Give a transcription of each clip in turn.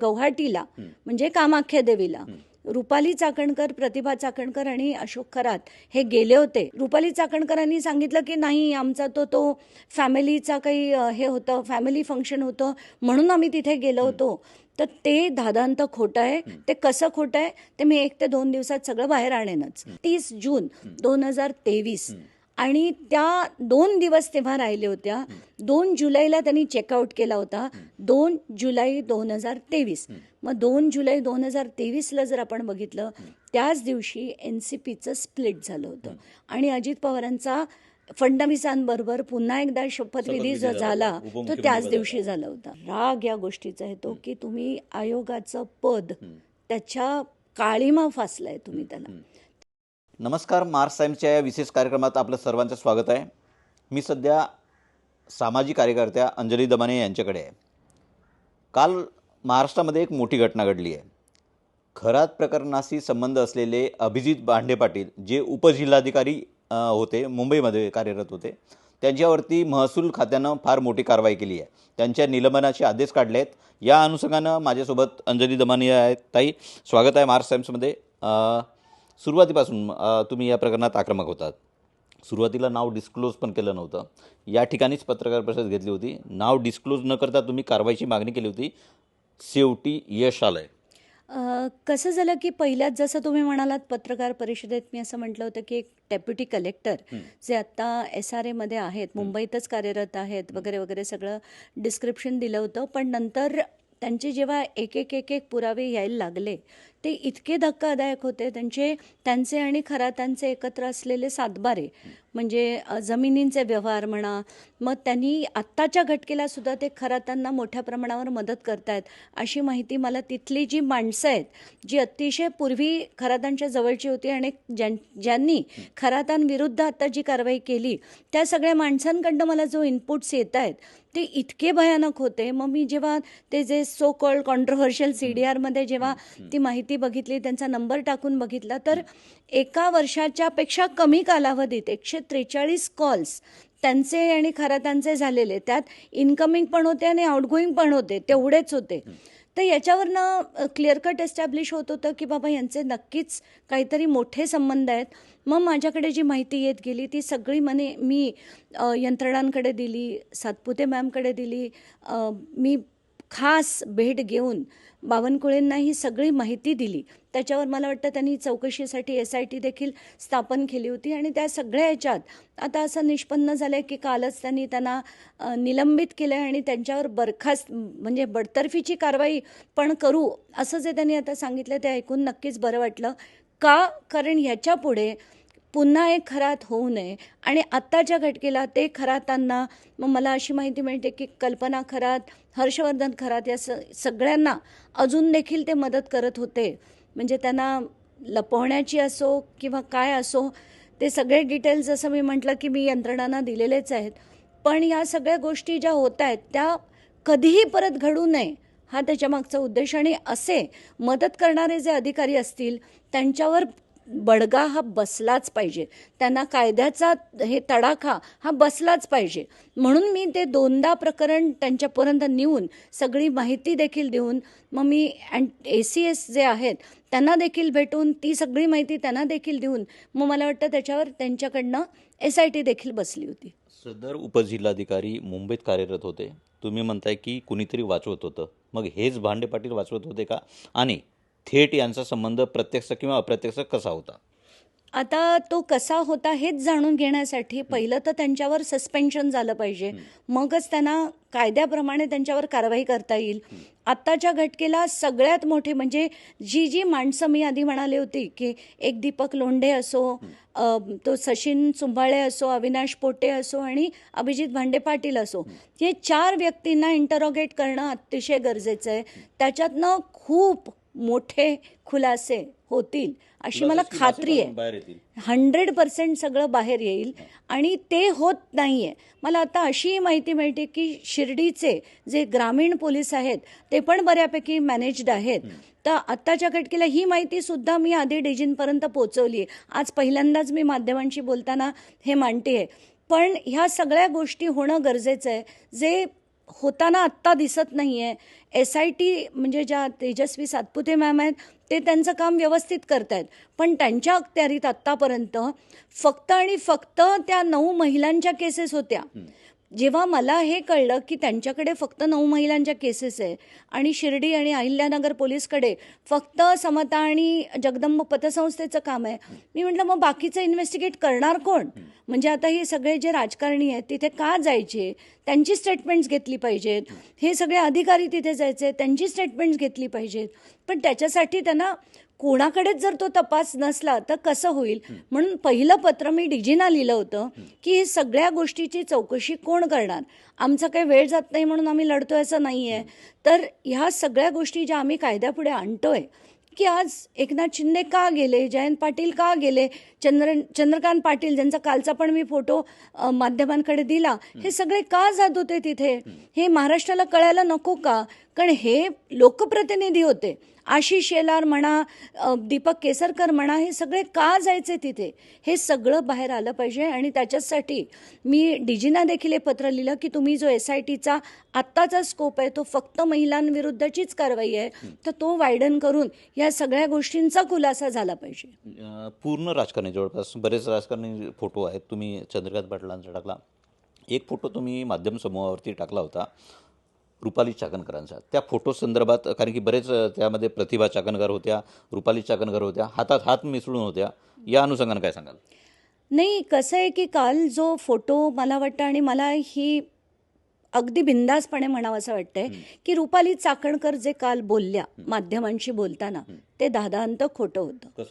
गौहाटीला म्हणजे कामाख्या देवीला रुपाली चाकणकर, प्रतिभा चाकणकर आणि अशोक खरात हे गेले होते. रुपाली चाकणकरांनी सांगितलं की नाही, आमचा तो फॅमिलीचा काही हे होतं, फॅमिली फंक्शन होतं म्हणून आम्ही तिथे गेलो होतो. तर ते धादांत खोटं आहे. ते कसं खोटं आहे ते मी 1 ते 2 दिवसात सगळं बाहेर आणेनच. 30 जून 2023 आणि त्या 2 दिवस तेव्हा राहिले होत्या. 2 जुलैला त्यांनी चेकआउट केला होता. 2 जुलै 2023. मग 2 जुलै 2023ला जर आपण बघितलं, त्याच दिवशी NCPचं स्प्लिट झालं होतं आणि अजित पवारांचा फडणवीसांबरोबर पुन्हा एकदा शपथविधी जो झाला तो त्याच दिवशी झाला होता. राग या गोष्टीचा येतो की तुम्ही आयोगाचं पद त्याच्या काळीमा फासलाय तुम्ही त्याला. नमस्कार, मार्स टाइम्सच्या या विशेष कार्यक्रमात आपलं सर्वांचं स्वागत आहे. मी सध्या सामाजिक कार्यकर्त्या अंजली दमाने यांच्याकडे आहे. काल महाराष्ट्रामध्ये एक मोठी घटना घडली आहे. खरात प्रकरणाशी संबंध असलेले अभिजित भांडे पाटील, जे उपजिल्हाधिकारी होते, मुंबईमध्ये कार्यरत होते, त्यांच्यावरती महसूल खात्यानं फार मोठी कारवाई केली आहे. त्यांच्या निलंबनाचे आदेश काढले आहेत. या अनुषंगानं माझ्यासोबत अंजली दमाने आहेत. ताई, स्वागत आहे मार्स टाइम्समध्ये. सुरुवातीपासून तुम्ही या प्रकरणात आक्रमक होतात. सुरुवातीला नाव डिस्क्लोज पण केलं नव्हतं. या ठिकाणीच पत्रकार परिषद घेतली होती. नाव डिस्क्लोज न करता तुम्ही कारवाईची मागणी केली होती. शेवटी यश आलंय. कसं झालं की पहिल्याच जसं तुम्ही म्हणालात पत्रकार परिषदेत मी असं म्हटलं होतं की एक डेप्युटी कलेक्टर जे आत्ता SRAमध्ये आहेत, मुंबईतच कार्यरत आहेत वगैरे वगैरे सगळं डिस्क्रिप्शन दिलं होतं. पण नंतर त्यांचे जेव्हा एक एक पुरावे यायला लागले ते इतके धक्कादायक होते. त्यांचे आणि खरातांचे एकत्र असलेले सातबारे, म्हणजे जमिनींचे व्यवहार म्हणा, मग त्यांनी आत्ताच्या घटकेला सुद्धा ते खरातांना मोठ्या प्रमाणावर मदत करतायत अशी माहिती मला तिथली जी माणसं आहेत, जी अतिशय पूर्वी खरातांच्या जवळची होती आणि ज्यांनी खरातांविरुद्ध आता जी कारवाई केली त्या सगळ्या माणसांकडनं मला जो इनपुट्स येत आहेत ते इतके भयानक होते. मग मी जेव्हा ते जे सो कॉल्ड कॉन्ट्रोव्हर्शियल CDRमध्ये जेव्हा ती माहिती बघितली, त्यांचा नंबर टाकून बघितला, तर 1 वर्षाच्या पेक्षा कमी कालावधीत 143 कॉल्स त्यांचे आणि खरातांचे झालेले. त्यात इनकमिंग पण होते आणि आउटगोईंग पण होते, तेवढेच होते. तर याच्यावरनं क्लिअर कट एस्टॅब्लिश होत होतं की बाबा यांचे नक्कीच काहीतरी मोठे संबंध आहेत. मग माझ्याकडे जी माहिती येत गेली ती सगळी मी यंत्रणांकडे दिली, सातपुते मॅमकडे दिली. मी खास भेट घेऊन बावनकुळेंना ही सगळी माहिती दिली. त्याच्यावर मला वाटतं त्यांनी चौकशीसाठी SIT देखील स्थापन केली होती आणि त्या सगळ्या ह्याच्यात आता असं निष्पन्न झालं आहे की कालच त्यांना निलंबित केलं आहे आणि त्यांच्यावर बरखास्त म्हणजे बडतर्फीची कारवाई पण करू असं जे त्यांनी आता सांगितलं ते ऐकून नक्कीच बरं वाटलं. कारण ह्याच्या पुढे पुन्हा एक खरात होऊ नये आणि आत्ताच्या घटकेला ते खरातांना, मग मला अशी माहिती मिळते की कल्पना खरात, हर्षवर्धन खरात या सगळ्यांना अजून देखील ते मदत करत होते. म्हणजे त्यांना लपवण्याची असो किंवा काय असो, ते सगळे डिटेल्स जसं मी म्हटलं की मी यंत्रणांना दिलेलेच आहेत. पण या सगळ्या गोष्टी ज्या होत आहेत त्या कधीही परत घडू नये हा त्याच्यामागचा उद्देश. आणि असे मदत करणारे जे अधिकारी असतील त्यांच्यावर बडगा हा बसलाच पाहिजे, त्यांना कायद्याचा हे तडाखा हा बसलाच पाहिजे. म्हणून मी ते 2दा प्रकरण त्यांच्यापर्यंत नेऊन सगळी माहिती देखील देऊन, मग मी ACS जे आहेत त्यांना देखील भेटून ती सगळी माहिती त्यांना देखील देऊन मग मला वाटतं त्याच्यावर त्यांच्याकडनं SIT देखील बसली होती. सदर उपजिल्हाधिकारी मुंबईत कार्यरत होते. तुम्ही म्हणताय की कुणीतरी वाचवत होतं. मग हेच भांडे पाटील वाचवत होते का? आणि थेट यांचा संबंध प्रत्यक्ष किंवा अप्रत्यक्ष कसा होता? आता तो कसा होता हेच जाणून घेण्यासाठी पहिलं तर त्यांच्यावर सस्पेन्शन झालं पाहिजे, मगच त्यांना कायद्याप्रमाणे त्यांच्यावर कारवाई करता येईल. आत्ताच्या घटकेला सगळ्यात मोठे म्हणजे जी माणसं मी आधी म्हणाले होती की एक दीपक लोंढे असो, तो सचिन चुंभाळे असो, अविनाश पोटे असो आणि अभिजित भांडे पाटील असो, हे 4 व्यक्तींना इंटरोगेट करणं अतिशय गरजेचं आहे. त्याच्यातनं खूप मोठे खुलासे होतील अशी मला खात्री आहे. 100% सगळं बाहेर येईल आणि ते होत नाही आहे. मला आता अशी माहिती मिळते की शिर्डीचे जे ग्रामीण पोलीस आहेत ते पण बऱ्यापैकी मॅनेज्ड आहेत. तर आत्ताच्या घटकेला ही माहिती सुद्धा मी आधी DGंपर्यंत पोहोचवली आहे. आज पहिल्यांदाच मी माध्यमांशी बोलताना हे मांडते आहे. पण ह्या सगळ्या गोष्टी होणं गरजेचं आहे. जे होताना आत्ता दिसत नाही आहे. SIT म्हणजे ज्या तेजस्वी सातपुते मॅम आहेत ते त्यांचं काम व्यवस्थित करत आहेत, पण त्यांच्या अखत्यारीत आत्तापर्यंत फक्त आणि फक्त त्या 9 महिलांच्या केसेस होत्या. जेव्हा मला हे कळलं की त्यांच्याकडे फक्त 9 महिलांच्या केसेस आहे आणि शिर्डी आणि अहिल्यानगर पोलीसकडे फक्त समता आणि जगदंब पतसंस्थेचं काम आहे, मी म्हटलं मग बाकीचं इन्व्हेस्टिगेट करणार कोण? म्हणजे आता हे सगळे जे राजकारणी आहेत तिथे का जायचे, त्यांची स्टेटमेंट्स घेतली पाहिजेत. हे सगळे अधिकारी तिथे जायचे, त्यांची स्टेटमेंट्स घेतली पाहिजेत. पण त्याच्यासाठी त्यांना कोणाकडेच जर तो तपास नसला तर कसं होईल? म्हणून पहिलं पत्र मी DGना लिहिलं होतं की हे सगळ्या गोष्टीची चौकशी कोण करणार. आमचा काही वेळ जात नाही म्हणून आम्ही लढतोय असं नाही आहे. तर ह्या सगळ्या गोष्टी ज्या आम्ही कायद्यापुढे आणतोय की आज एकनाथ शिंदे का गेले, जयंत पाटील का गेले, चंद्रकांत पाटील ज्यांचा कालचा पण मी फोटो माध्यमांकडे दिला, हे सगळे का जात होते तिथे? हे महाराष्ट्राला कळायला नको का? कारण हे लोकप्रतिनिधी होते. आशिष शेलार म्हणा, दीपक केसरकर म्हणा, हे सगळे का जायचे तिथे? हे सगळं बाहेर आलं पाहिजे. आणि त्याच्यासाठी मी DGना देखील हे पत्र लिहिलं की तुम्ही जो SITचा आत्ताचा स्कोप आहे तो फक्त महिलांविरुद्धचीच कारवाई आहे, तर तो वायडन करून या सगळ्या गोष्टींचा खुलासा झाला पाहिजे. पूर्ण राजकारणी जवळपास बरेच राजकारणी फोटो आहेत. तुम्ही चंद्रकांत पाटलांचा टाकला, एक फोटो तुम्ही माध्यम समूहावरती टाकला होता रुपाली चाकणकरांचा. त्या फोटो संदर्भात, कारण की बरेच त्यामध्ये प्रतिभा चाकणकर होत्या, रुपाली चाकणकर होत्या, हातात हात मिसळून होत्या, या अनुषंगाने काय सांगाल? नाही, कसं आहे की काल जो फोटो मला वाटतं, आणि मला ही अगदी बिंदासपणे म्हणावं असं वाटतंय की रुपाली चाकणकर जे काल बोलल्या माध्यमांशी बोलताना ते दादांत खोटं होतं.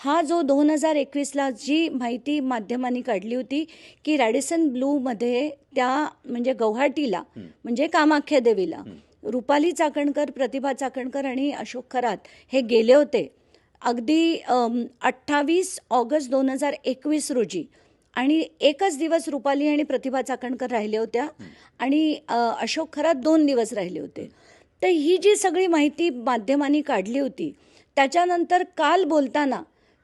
हा जो 2021ला जी माहिती माध्यमांनी काढली होती की रॅडिसन ब्लूमध्ये त्या म्हणजे गौहाटीला म्हणजे कामाख्या देवीला रुपाली चाकणकर, प्रतिभा चाकणकर आणि अशोक खरात हे गेले होते अगदी 28 ऑगस्ट 2021 रोजी. आणि एकच दिवस रुपाली आणि प्रतिभा चाकणकर राहिले होत्या आणि अशोक खरात 2 दिवस राहिले होते. तर ही जी सगळी माहिती माध्यमांनी काढली होती, त्याच्यानंतर काल बोलताना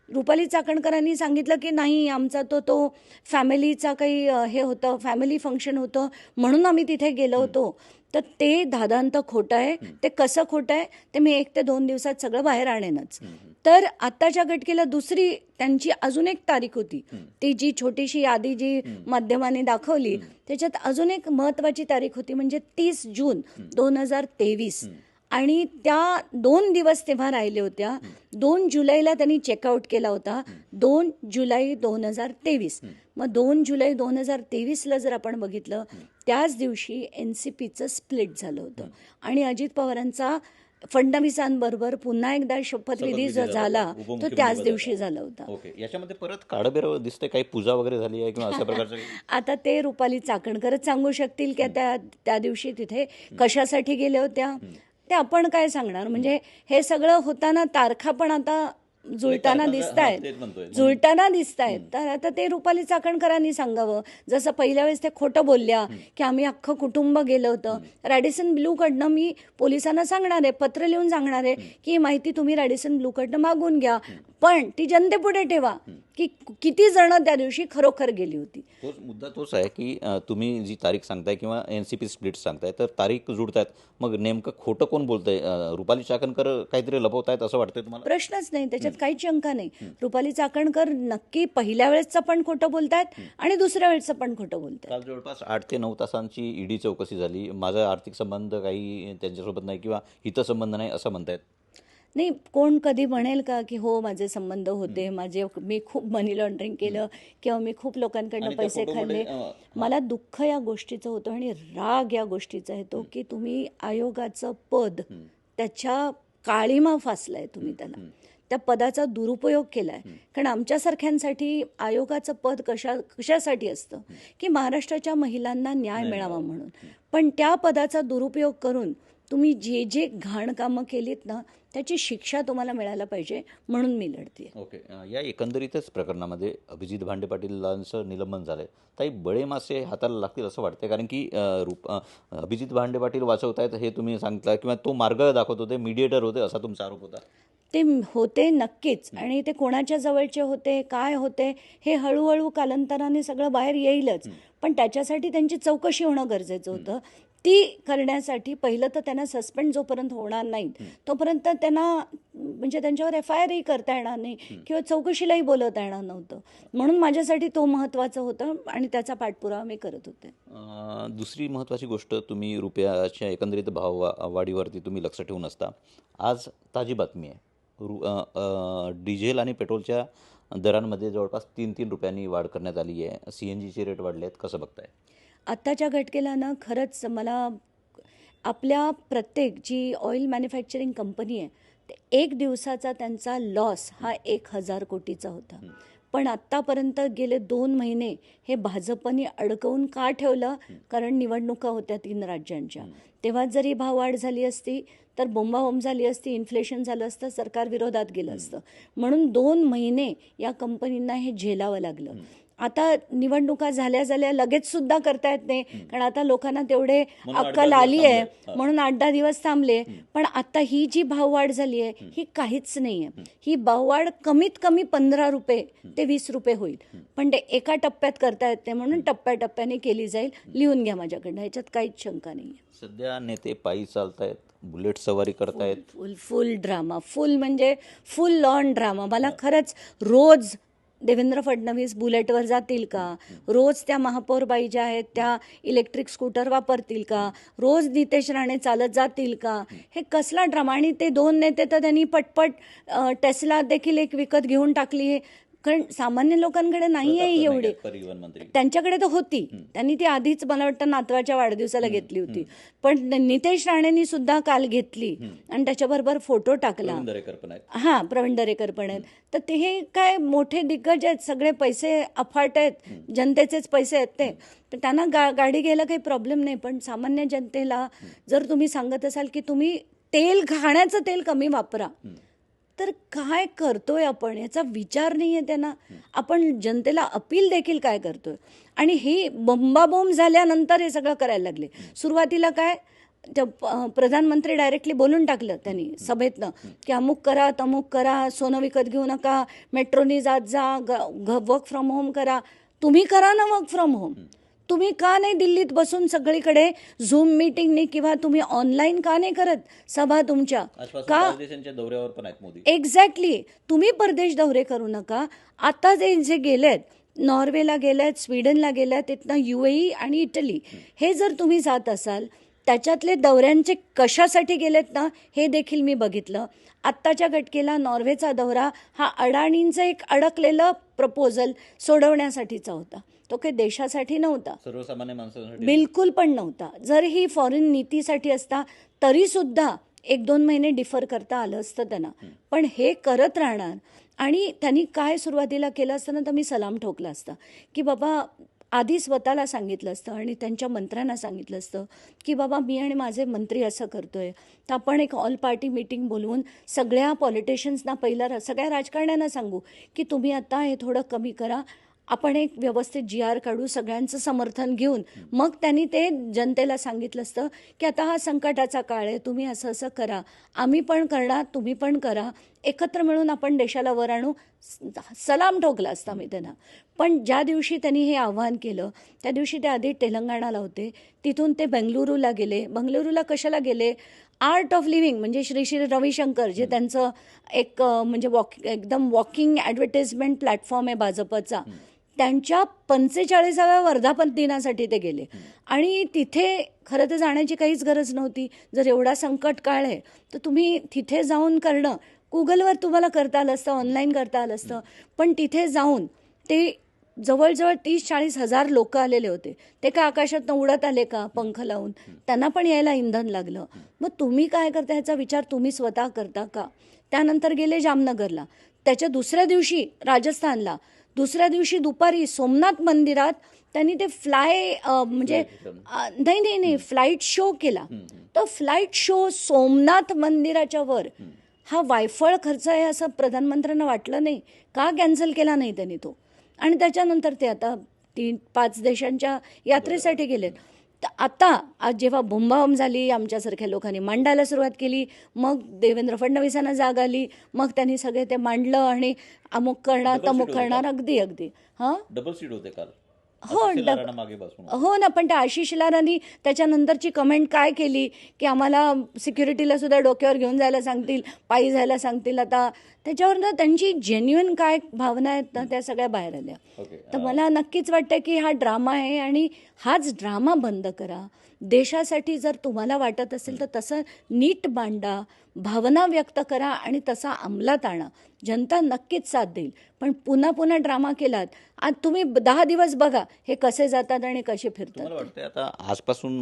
रुपाली चाकणकरांनी सांगितलं की नाही, आमचा तो फॅमिलीचा काही हे होतं, फॅमिली फंक्शन होतं म्हणून आम्ही तिथे गेलो होतो. तर ते दादांत खोटं आहे. ते कसं खोटं आहे ते मी 1 ते 2 दिवसात सगळं बाहेर आणेनच. तर आत्ताच्या घटकेला दुसरी त्यांची अजून एक तारीख होती, ती जी छोटीशी यादी जी माध्यमांनी दाखवली त्याच्यात अजून एक महत्त्वाची तारीख होती, म्हणजे 30 जून 2023. आणि त्या 2 दिवस तेव्हा राहिले होत्या. 2 जुलैला त्यांनी चेकआउट केला होता, 2 जुलै 2023. मग 2 जुलै 2023ला जर आपण बघितलं त्याच दिवशी NCPचं स्प्लिट झालं होतं आणि अजित पवारांचा फडणवीसांबरोबर पुन्हा एकदा शपथविधी जो झाला तो त्याच दिवशी झाला होता. ओके, याच्यामध्ये परत काळबेर दिसते, काही पूजा वगैरे झाली आहे किंवा अशा प्रकारचं? आता ते रुपाली चाकणकरच सांगू शकतील की त्या दिवशी तिथे कशासाठी गेल्या होत्या, ते आपण काय सांगणार. म्हणजे हे सगळं होताना तारखा पण आता जुळताना दिसत आहेत. तर आता ते रुपाली चाकणकरांनी सांगावं. जसं पहिल्या वेळेस ते खोटं बोलल्या की आम्ही अख्खं कुटुंब गेलं होतं. रॅडिसन ब्लूकडनं मी पोलिसांना सांगणार आहे, पत्र लिहून सांगणार आहे की ही माहिती तुम्ही रॅडिसन ब्लूकडनं मागून घ्या, पण ती जनतेपुढे ठेवा की किती जण त्या दिवशी खरोखर गेली होती. तोच मुद्दा तोच आहे की तुम्ही जी तारीख सांगताय किंवा NCP स्प्लिट सांगताय, तर तारीख जुळतायत, मग नेमकं खोटं कोण बोलतंय? रुपाली चाकणकर काहीतरी लपवतायत असं वाटतंय तुम्हाला? प्रश्नच नाही, त्याच्यात काहीच शंका नाही. रुपाली चाकणकर नक्की पहिल्या वेळेसचं पण खोटं बोलतायत आणि दुसऱ्या वेळेसचं पण खोटं बोलतायत. काल जवळपास 8 ते 9 तासांची ED चौकशी झाली. माझा आर्थिक संबंध काही त्यांच्यासोबत नाही किंवा हितसंबंध नाही असं म्हणतायत. नाही, कोण कधी म्हणेल का की हो माझे संबंध होते, मी खूप मनी लॉन्ड्रिंग केलं किंवा मी खूप लोकांकडनं पैसे खाल्ले. मला दुःख या गोष्टीचं होतं आणि राग या गोष्टीचा येतो की तुम्ही आयोगाचं पद, त्याच्या काळीमा फासलाय तुम्ही, त्या पदाचा दुरुपयोग केलाय. कारण आमच्यासारख्यांसाठी आयोगाचं पद कशासाठी असतं की महाराष्ट्राच्या महिलांना न्याय मिळावा म्हणून. पण त्या पदाचा दुरुपयोग करून तुम्ही जे घाण कामं केलीत ना त्याची शिक्षा तुम्हाला मिळायला पाहिजे, म्हणून मी लढते. ओके, या एकंदरीतच प्रकरणामध्ये अभिजित भांडे पाटीलांचं निलंबन झालंय. काही बळे मासे हाताला लागतील असं वाटतंय, कारण की अभिजित भांडे पाटील वाचवतायत हे तुम्ही सांगता किंवा तो मार्ग दाखवत होते, मीडिएटर होते असा तुमचा आरोप होता. ते होते नक्कीच, आणि ते कोणाच्या जवळचे होते, काय होते, हे हळूहळू कालांतराने सगळं बाहेर येईलच. पण त्याच्यासाठी त्यांची चौकशी होणं गरजेचं होतं. ती करण्यासाठी पहिलं तर त्यांना सस्पेंड जोपर्यंत होणार नाहीत तोपर्यंत त्यांना म्हणजे त्यांच्यावर FIRही करता येणार नाही किंवा चौकशीलाही बोलवता येणार नव्हतं. म्हणून माझ्यासाठी तो महत्त्वाचं होतं आणि त्याचा पाठपुरावा मी करत होते. दुसरी महत्त्वाची गोष्ट, तुम्ही रुपयाच्या एकंदरीत वाढीवरती तुम्ही लक्ष ठेवून असता. आज ताजी बातमी आहे, डिझेल आणि पेट्रोलच्या दरांमध्ये जवळपास 3-3 रुपयांनी वाढ करण्यात आली आहे. CNGचे रेट वाढले आहेत, कसं बघताय? आत्ताच्या घटकेला ना खरंच मला आपल्या प्रत्येक जी ऑइल मॅन्युफॅक्चरिंग कंपनी आहे ते एक दिवसाचा त्यांचा लॉस हा 1,000 कोटीचा होता. पण आत्तापर्यंत गेले 2 महिने हे भाजपने अडकवून का ठेवलं? कारण निवडणुका होत्या 3 राज्यांच्या. तेव्हा जरी भाववाढ झाली असती तर बोंबाबोंब झाली असती, इन्फ्लेशन झालं असतं, सरकार विरोधात गेलं असतं. म्हणून 2 महिने या कंपनींना हे झेलावं लागलं. आता निवडणुका झाल्या लगेच सुद्धा करता येत नाही, कारण आता लोकांना तेवढे अक्कल आली आहे म्हणून 8-10 दिवस थांबले. पण आता ही जी भाववाढ झाली आहे ही काहीच नाही आहे. ही भाववाढ कमीत कमी 15 रुपये ते 20 रुपये होईल, पण ते एका टप्प्यात करता येत नाही, म्हणून टप्प्याटप्प्याने केली जाईल. लिहून घ्या माझ्याकडनं, ह्याच्यात काहीच शंका नाही आहे. सध्या नेते पायी चालतायत, बुलेट सवारी करतायत. फुल ड्रामा, फुल म्हणजे फुल ऑन ड्रामा. मला खरंच रोज देवेंद्र फडणवीस बुलेटवर जातील का? रोज त्या महापौरबाई ज्या आहेत त्या इलेक्ट्रिक स्कूटर वापरतील का? रोज नितेश राणे चालत जातील का? हे कसला ड्रामा. आणि ते 2 नेते तर त्यांनी पटपट टेस्ला देखील एक विकत घेऊन टाकली, कारण सामान्य लोकांकडे नाही आहे एवढे. परिवहन मंत्री त्यांच्याकडे तर होती, त्यांनी ती आधीच मला वाटतं नातवाच्या वाढदिवसाला घेतली होती. पण नितेश राणेंनी सुद्धा काल घेतली आणि त्याच्याबरोबर फोटो टाकला. हां, प्रवीण दरेकर पण आहेत. तर ते हे काय मोठे दिग्गज आहेत, सगळे पैसे अफाट आहेत, जनतेचेच पैसे आहेत ते. तर त्यांना गाडी घ्यायला काही प्रॉब्लेम नाही. पण सामान्य जनतेला जर तुम्ही सांगत असाल की तुम्ही खाण्याचं तेल कमी वापरा, तर काय करतोय आपण याचा विचार नाही आहे त्यांना. आपण जनतेला अपील देखील काय करतोय. आणि ही बोंबाबोंब झाल्यानंतर हे सगळं करायला लागले. सुरुवातीला काय प्रधानमंत्री डायरेक्टली बोलून टाकलं त्यांनी सभेतनं की अमुक करा, तमुक करा, सोनं विकत घेऊ नका, मेट्रोनी जात जा, वर्क फ्रॉम होम करा. तुम्ही करा ना वर्क फ्रॉम होम. तुम्ही का नाही दिल्लीत बसून सगळीकडे झूम मीटिंगनी किंवा तुम्ही ऑनलाईन का नाही करत सभा तुमच्या? का दौऱ्यावर पण आहेत मोदी. एक्झॅक्टली. तुम्ही परदेश दौरे करू नका. आता जे गेलेत, नॉर्वेला गेलेत, स्वीडनला गेल्यात, तिथनं UAE आणि इटली, हे जर तुम्ही जात असाल त्याच्यातले दौऱ्यांचे कशासाठी गेलेत ना हे देखील मी बघितलं. आत्ताच्या घटकेला नॉर्वेचा दौरा हा अडाणींचं एक अडकलेलं प्रपोजल सोडवण्यासाठीचा होता. तो काही देशासाठी नव्हता, सर्वसामान्य माणसांसाठी बिलकुल पण नव्हता. जर ही फॉरेन नीतीसाठी असता तरी सुद्धा 1-2 महिने डिफर करता आलं असतं त्यांना. पण हे करत राहणार. आणि त्यांनी काय सुरुवातीला केलं असतं ना तर मी सलाम ठोकला असता की बाबा आधी स्वतःला सांगितलं असतं आणि त्यांच्या मंत्र्यांना सांगितलं असतं की बाबा मी आणि माझे मंत्री असं करतोय, तर आपण एक ऑल पार्टी मीटिंग बोलवून सगळ्या पॉलिटिशियन्सना, पहिला सगळ्या राजकारण्यांना सांगू की तुम्ही आता हे थोडं कमी करा, आपण एक व्यवस्थित GR काढू, सगळ्यांचं समर्थन घेऊन. मग त्यांनी ते जनतेला सांगितलं असतं की आता हा संकटाचा काळ आहे, तुम्ही असं असं करा, आम्ही पण करणार, तुम्ही पण करा, एकत्र मिळून आपण देशाला वर आणू. सलाम ठोकला असता मी त्यांना. पण ज्या दिवशी त्यांनी हे आव्हान केलं त्या दिवशी ते आधी तेलंगणाला होते, तिथून ते बेंगलुरूला गेले. बेंगलुरूला कशाला गेले? आर्ट ऑफ लिव्हिंग म्हणजे श्री रविशंकर, जे त्यांचं एक म्हणजे एकदम वॉकिंग ॲडव्हर्टाइजमेंट प्लॅटफॉर्म आहे भाजपचा, त्यांच्या 45व्या वर्धापन दिनासाठी ते गेले. आणि तिथे खरं तर जाण्याची काहीच गरज नव्हती. जर एवढा संकट काळ आहे तर तुम्ही तिथे जाऊन करणं, गुगलवर तुम्हाला करता आलं असतं, ऑनलाईन करता आलं असतं. पण तिथे जाऊन ते जवळजवळ 30-40 हजार लोक आलेले होते. ते का आकाशात उडत आले का पंख लावून? त्यांना पण यायला इंधन लागलं. मग तुम्ही काय करता ह्याचा विचार तुम्ही स्वतः करता का? त्यानंतर गेले जामनगरला, त्याच्या दुसऱ्या दिवशी राजस्थानला, दुसऱ्या दिवशी दुपारी सोमनाथ मंदिरात त्यांनी ते म्हणजे नाही फ्लाईट शो केला. तर फ्लाईट शो सोमनाथ मंदिराच्या वर हा वायफळ खर्च आहे असं प्रधानमंत्र्यांना वाटलं नाही का? कॅन्सल केला नाही त्यांनी तो. आणि त्याच्यानंतर ते आता 3-5 देशांच्या यात्रेसाठी गेलेत. तर आता आज जेव्हा बोंबाबोंब झाली, आमच्यासारख्या लोकांनी मांडायला सुरुवात केली, मग देवेंद्र फडणवीसांना जाग आली, मग त्यांनी सगळे ते मांडलं आणि अमुक करणार तमुक करणार. अगदी हां, डबल सीट होते काल. हो, आशिष शेलारांना मागे बसून हो ना, पण त्या आशिष शेलारांनी त्याच्यानंतरची कमेंट काय केली की आम्हाला सिक्युरिटीला सुद्धा डोक्यावर घेऊन जायला सांगतील, पायी जायला सांगतील. आता त्याच्यावर ना त्यांची जेन्युइन काय भावना आहेत ना त्या सगळ्या बाहेर आल्या. ओके तर मला नक्कीच वाटतं की हा ड्रामा आहे आणि हाच ड्रामा बंद करा. देशासाठी जर तुम्हाला वाटत असेल तर तसं नीट मांडा, भावना व्यक्त करा आणि तसा अंमलात आणा. जनता नक्कीच साथ देईल. पण पुन्हा पुन्हा ड्रामा केलात, आज तुम्ही 10 दिवस बघा हे कसे जातात आणि कसे फिरतात. तुम्हाला वाटतंय आता आजपासून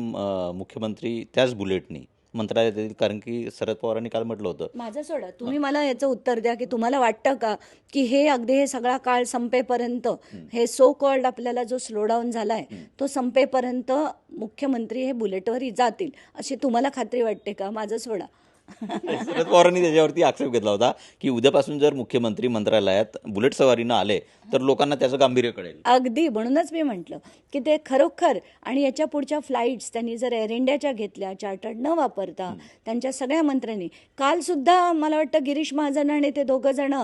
मुख्यमंत्री त्याच बुलेटनी मंत्रालयात येतील, कारण की शरद पवारांनी काल म्हटलं होतं. माझं सोडा, तुम्ही मला याचं उत्तर द्या की तुम्हाला वाटतं का की हे अगदी हे सगळा काळ संपेपर्यंत हे सो कॉल्ड आपल्याला जो स्लोडाऊन झालाय तो संपेपर्यंत मुख्यमंत्री हे बुलेटवर जातील अशी तुम्हाला खात्री वाटते का? माझं सोडा. शरद पवारांनी त्याच्यावरती आक्षेप घेतला होता की उद्यापासून जर मुख्यमंत्री मंत्रालयात बुलेट सवारीनं आले तर लोकांना त्याचं गांभीर्य कळेल. अगदी म्हणूनच मी म्हटलं की ते खरोखर आणि याच्या पुढच्या फ्लाईट्स त्यांनी जर एअर इंडियाच्या घेतल्या चार्टर्ड न वापरता त्यांच्या सगळ्या मंत्र्यांनी, काल सुद्धा मला वाटतं गिरीश महाजन आणि ते दोघं जण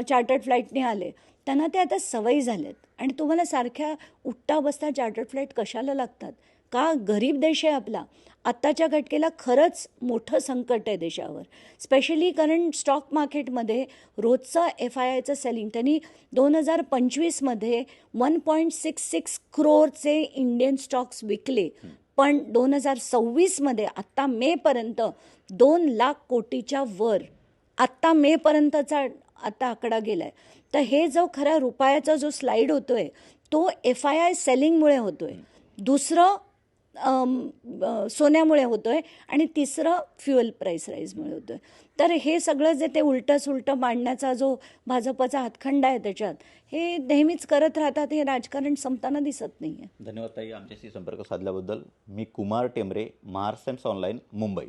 चार्टर्ड फ्लाईटने आले. त्यांना ते आता सवयी झाल्यात आणि तुम्हाला सारख्या उठता बसता चार्टर्ड फ्लाईट कशाला लागतात का? गरीब देश आहे आपला. आत्ताच्या घटकेला खरंच मोठं संकट आहे देशावर, स्पेशली कारण स्टॉक मार्केटमध्ये रोजचं FIIचं सेलिंग त्यांनी 2025मध्ये 1.66 करोडचे इंडियन स्टॉक्स विकले. पण 2026मध्ये आत्ता मेपर्यंत 2 लाख कोटीच्या वर आत्ता मेपर्यंतचा आता आकडा गेलाय. तर हे जो खरा रुपयाचा जो स्लाईड होतोय तो FII सेलिंगमुळे होतोय, दुसरं सोन्यामुळे होतोय आणि तिसरं फ्युएल प्राईस राईजमुळे होतोय. तर हे सगळं जे ते उलटं सुलटं मांडण्याचा जो भाजपचा हातखंडा आहे त्याच्यात हे नेहमीच करत राहतात. हे राजकारण संपताना दिसत नाही आहे. धन्यवाद ताई आमच्याशी संपर्क साधल्याबद्दल. मी कुमार टेंबरे, महाराष्ट्र टाइम्स ऑनलाईन, मुंबई.